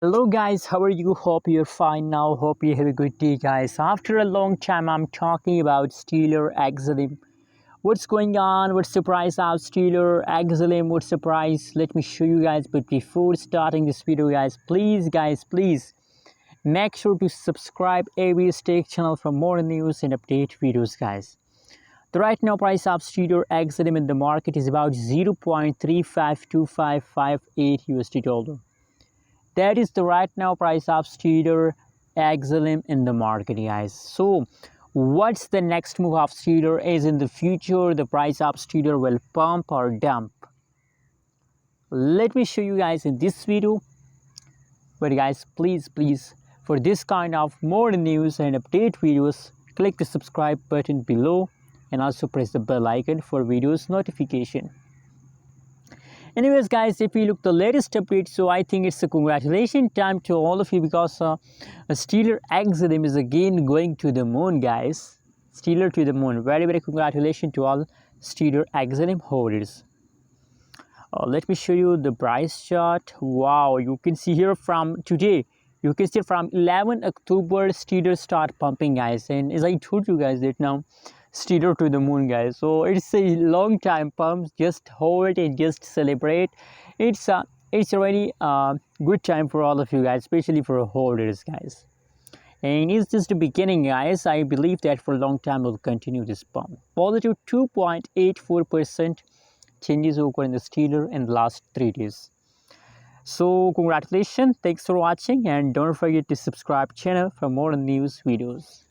Hello guys, how are you? Hope you're fine now. Hope you have a good day guys. After a long time I'm talking about Stellar XLM. What's going on? What's the price of Stellar XLM? What's the price? Let me show you guys. But before starting this video guys, please make sure to subscribe ABS Tech channel for more news and update videos guys. The right now price of Stellar XLM in the market is about 0.352558 USD dollar. That is the right now price of Stellar XLM in the market guys. So what's the next move of Stellar? Is in the future the price of Stellar will pump or dump? Let me show you guys in this video. But guys, please for this kind of more news and update videos, click the subscribe button below and also press the bell icon for videos notification. Anyways guys, if you look the latest update, so I think it's a congratulations time to all of you because Stellar XLM is again going to the moon guys. Stellar to the moon. Very congratulations to all Stellar XLM holders. Let me show you the price chart. Wow, you can see here from today, you can see from 11 October Stellar start pumping guys, and as I told you guys that now Stellar to the moon guys. So it's a long time pumps. Just hold and just celebrate. It's a really good time for all of you guys, especially for holders guys. And it's just the beginning guys. I believe that for a long time we'll continue this pump. Positive 2.84% changes occur in the Stellar in the last 3 days. So congratulations, thanks for watching, and don't forget to subscribe channel for more news videos.